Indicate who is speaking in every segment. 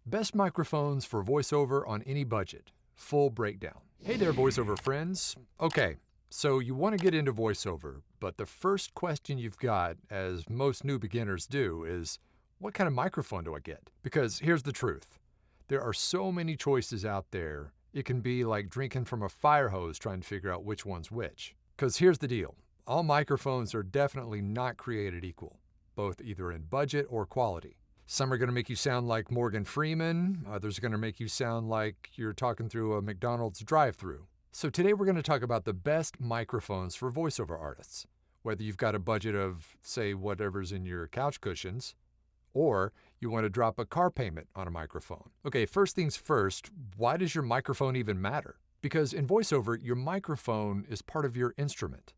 Speaker 1: Best microphones for voiceover on any budget. Full breakdown. Hey there, voiceover friends. Okay, so you want to get into voiceover, but the first question you've got, as most new beginners do, is what kind of microphone do I get? Because here's the truth. There are so many choices out there, it can be like drinking from a fire hose trying to figure out which one's which. Because here's the deal. All microphones are definitely not created equal, both either in budget or quality. Some are going to make you sound like Morgan Freeman. Others are going to make you sound like you're talking through a McDonald's drive-thru. So today we're going to talk about the best microphones for voiceover artists. Whether you've got a budget of, say, whatever's in your couch cushions, or you want to drop a car payment on a microphone. Okay, first things first, why does your microphone even matter? Because in voiceover, your microphone is part of your instrument.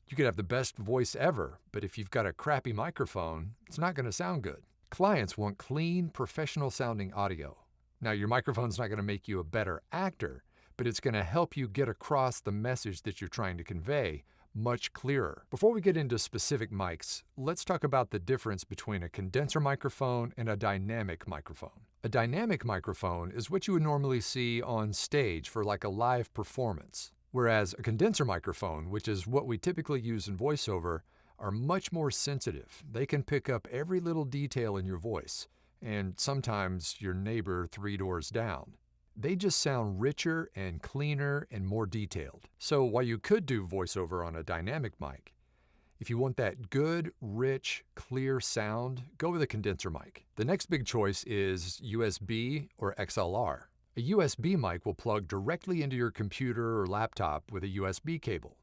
Speaker 1: You could have the best voice ever, but if you've got a crappy microphone, it's not going to sound good. Clients want clean, professional-sounding audio. Now, your microphone's not going to make you a better actor, but it's going to help you get across the message that you're trying to convey much clearer. Before we get into specific mics, let's talk about the difference between a condenser microphone and a dynamic microphone. A dynamic microphone is what you would normally see on stage for like a live performance, whereas a condenser microphone, which is what we typically use in voiceover, are much more sensitive. They can pick up every little detail in your voice, and sometimes your neighbor 3 doors down. They just sound richer and cleaner and more detailed. So while you could do voiceover on a dynamic mic, if you want that good, rich, clear sound, go with a condenser mic. The next big choice is USB or XLR. A USB mic will plug directly into your computer or laptop with a USB cable.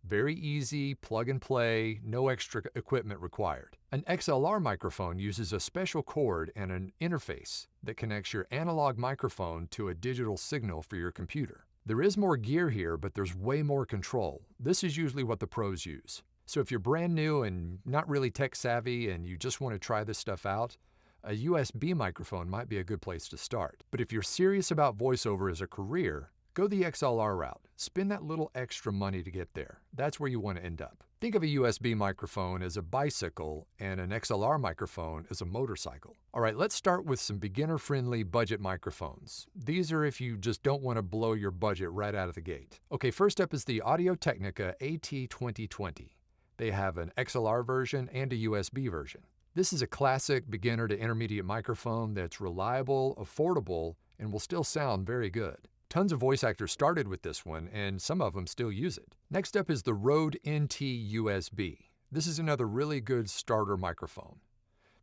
Speaker 1: Very easy, plug and play, no extra equipment required. An XLR microphone uses a special cord and an interface that connects your analog microphone to a digital signal for your computer. There is more gear here, but there's way more control. This is usually what the pros use. So if you're brand new and not really tech savvy and you just want to try this stuff out, a USB microphone might be a good place to start. But if you're serious about voiceover as a career, go the XLR route. Spend that little extra money to get there. That's where you want to end up. Think of a USB microphone as a bicycle and an XLR microphone as a motorcycle. All right, let's start with some beginner-friendly budget microphones. These are if you just don't want to blow your budget right out of the gate. Okay, first up is the Audio-Technica AT2020. They have an XLR version and a USB version. This is a classic beginner to intermediate microphone that's reliable, affordable, and will still sound very good. Tons of voice actors started with this one, and some of them still use it. Next up is the Rode NT USB. This is another really good starter microphone.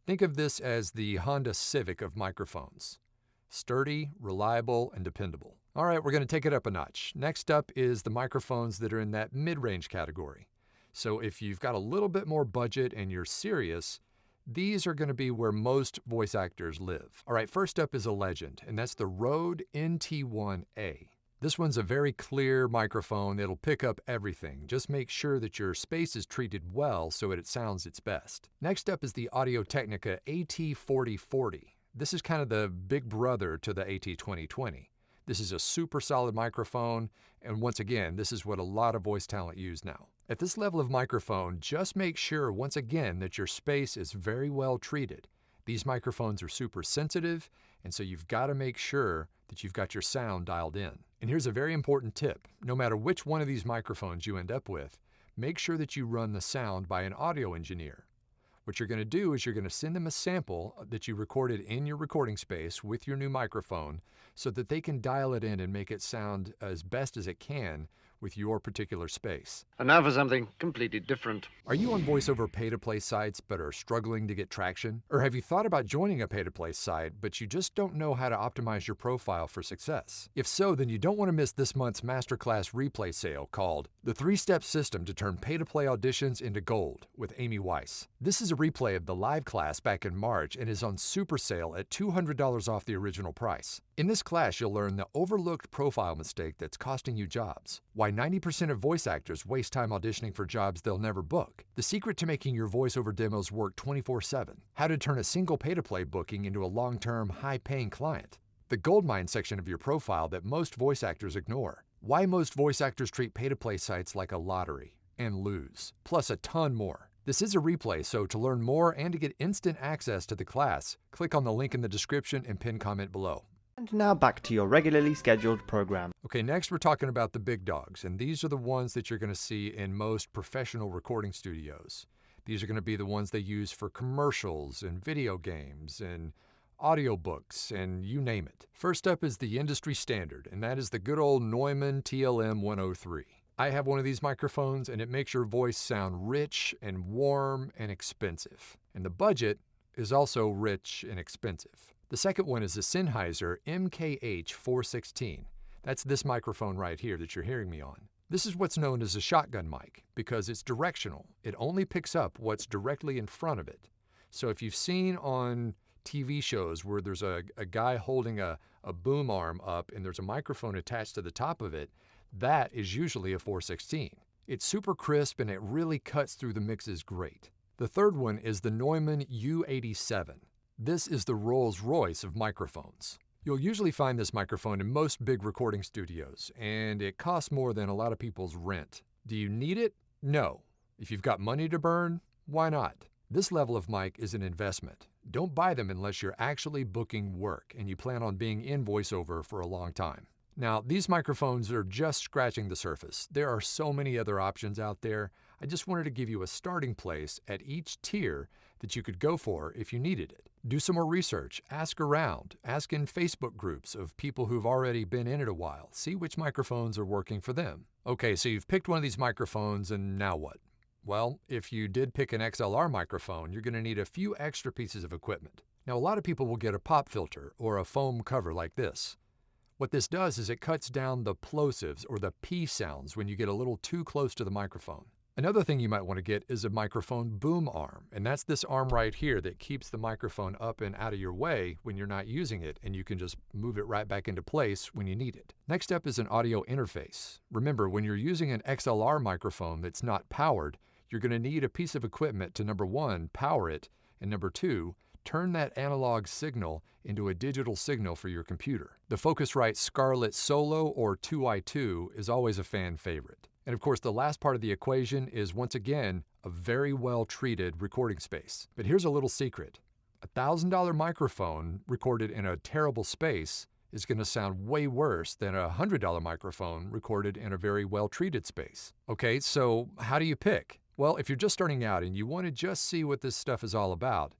Speaker 1: Think of this as the Honda Civic of microphones. Sturdy, reliable, and dependable. All right, we're going to take it up a notch. Next up is the microphones that are in that mid-range category. So if you've got a little bit more budget and you're serious, these are going to be where most voice actors live. All right, first up is a legend, and that's the Rode NT1A. This one's a very clear microphone that'll pick up everything. Just make sure that your space is treated well so that it sounds its best. Next up is the Audio-Technica AT4040. This is kind of the big brother to the AT2020. This is a super solid microphone, and once again, this is what a lot of voice talent use now. At this level of microphone, just make sure, once again, that your space is very well treated. These microphones are super sensitive, and so you've got to make sure that you've got your sound dialed in. And here's a very important tip. No matter which one of these microphones you end up with, make sure that you run the sound by an audio engineer. What you're going to do is you're going to send them a sample that you recorded in your recording space with your new microphone so that they can dial it in and make it sound as best as it can with your particular space.
Speaker 2: And now for something completely different.
Speaker 1: Are you on voiceover pay-to-play sites but are struggling to get traction? Or have you thought about joining a pay-to-play site but you just don't know how to optimize your profile for success? If so, then you don't want to miss this month's masterclass replay sale called The 3-Step System to Turn Pay-to-Play Auditions into Gold with Amy Weiss. This is a replay of the live class back in March and is on super sale at $200 off the original price. In this class, you'll learn the overlooked profile mistake that's costing you jobs, why 90% of voice actors waste time auditioning for jobs they'll never book, the secret to making your voiceover demos work 24/7, how to turn a single pay-to-play booking into a long-term, high-paying client, the goldmine section of your profile that most voice actors ignore, why most voice actors treat pay-to-play sites like a lottery, and lose, plus a ton more. This is a replay, so to learn more and to get instant access to the class, click on the link in the description and pinned comment below.
Speaker 3: And now back to your regularly scheduled program.
Speaker 1: Okay, next we're talking about the big dogs, and these are the ones that you're going to see in most professional recording studios. These are going to be the ones they use for commercials and video games and audiobooks and you name it. First up is the industry standard, and that is the good old Neumann TLM 103. I have one of these microphones, and it makes your voice sound rich and warm and expensive. And the budget is also rich and expensive. The second one is the Sennheiser MKH 416. That's this microphone right here that you're hearing me on. This is what's known as a shotgun mic because it's directional. It only picks up what's directly in front of it. So if you've seen on TV shows where there's a guy holding a boom arm up and there's a microphone attached to the top of it, that is usually a 416. It's super crisp and it really cuts through the mixes great. The third one is the Neumann U87. This is the Rolls-Royce of microphones. You'll usually find this microphone in most big recording studios, and it costs more than a lot of people's rent. Do you need it? No. If you've got money to burn, why not? This level of mic is an investment. Don't buy them unless you're actually booking work and you plan on being in VoiceOver for a long time. Now, these microphones are just scratching the surface. There are so many other options out there. I just wanted to give you a starting place at each tier that you could go for if you needed it. Do some more research, ask around, ask in Facebook groups of people who've already been in it a while, see which microphones are working for them. Okay, so you've picked one of these microphones and now what? Well, if you did pick an XLR microphone, you're going to need a few extra pieces of equipment. Now, a lot of people will get a pop filter or a foam cover like this. What this does is it cuts down the plosives or the P sounds when you get a little too close to the microphone. Another thing you might want to get is a microphone boom arm, and that's this arm right here that keeps the microphone up and out of your way when you're not using it, and you can just move it right back into place when you need it. Next up is an audio interface. Remember, when you're using an XLR microphone that's not powered, you're going to need a piece of equipment to, number one, power it, and number two, turn that analog signal into a digital signal for your computer. The Focusrite Scarlett Solo or 2i2 is always a fan favorite. And of course, the last part of the equation is, once again, a very well-treated recording space. But here's a little secret. A $1,000 microphone recorded in a terrible space is going to sound way worse than a $100 microphone recorded in a very well-treated space. Okay, so how do you pick? Well, if you're just starting out and you want to just see what this stuff is all about,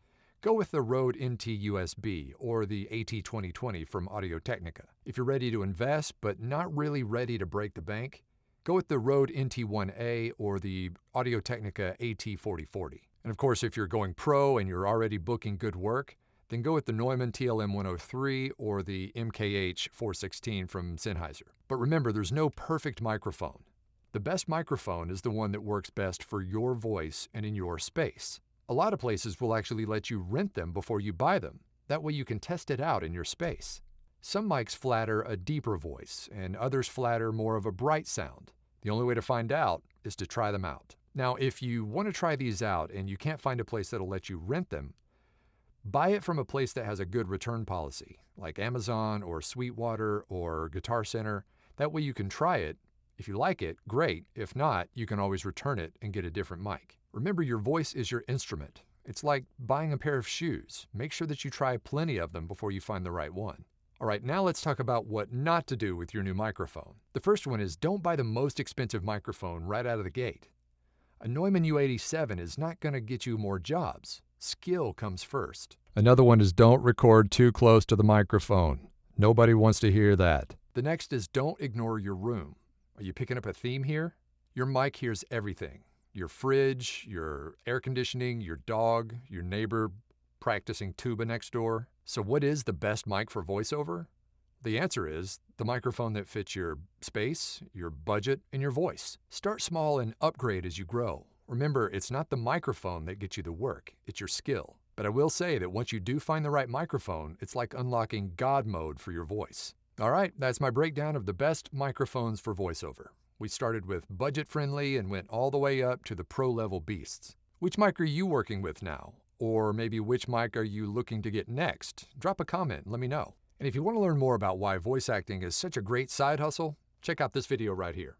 Speaker 1: go with the Rode NT USB or the AT2020 from Audio-Technica. If you're ready to invest but not really ready to break the bank, go with the Rode NT1A or the Audio-Technica AT4040. And of course, if you're going pro and you're already booking good work, then go with the Neumann TLM 103 or the MKH 416 from Sennheiser. But remember, there's no perfect microphone. The best microphone is the one that works best for your voice and in your space. A lot of places will actually let you rent them before you buy them. That way you can test it out in your space. Some mics flatter a deeper voice, and others flatter more of a bright sound. The only way to find out is to try them out. Now, if you want to try these out and you can't find a place that'll let you rent them, buy it from a place that has a good return policy, like Amazon or Sweetwater or Guitar Center. That way you can try it. If you like it, great. If not, you can always return it and get a different mic. Remember, your voice is your instrument. It's like buying a pair of shoes. Make sure that you try plenty of them before you find the right one. All right, now let's talk about what not to do with your new microphone. The first one is don't buy the most expensive microphone right out of the gate. A Neumann U87 is not going to get you more jobs. Skill comes first. Another one is don't record too close to the microphone. Nobody wants to hear that. The next is don't ignore your room. Are you picking up a theme here? Your mic hears everything. Your fridge, your air conditioning, your dog, your neighbor practicing tuba next door. So what is the best mic for VoiceOver? The answer is the microphone that fits your space, your budget, and your voice. Start small and upgrade as you grow. Remember, it's not the microphone that gets you the work, it's your skill. But I will say that once you do find the right microphone, it's like unlocking God mode for your voice. All right, that's my breakdown of the best microphones for VoiceOver. We started with budget-friendly and went all the way up to the pro-level beasts. Which mic are you working with now? Or maybe which mic are you looking to get next? Drop a comment and let me know. And if you want to learn more about why voice acting is such a great side hustle, check out this video right here.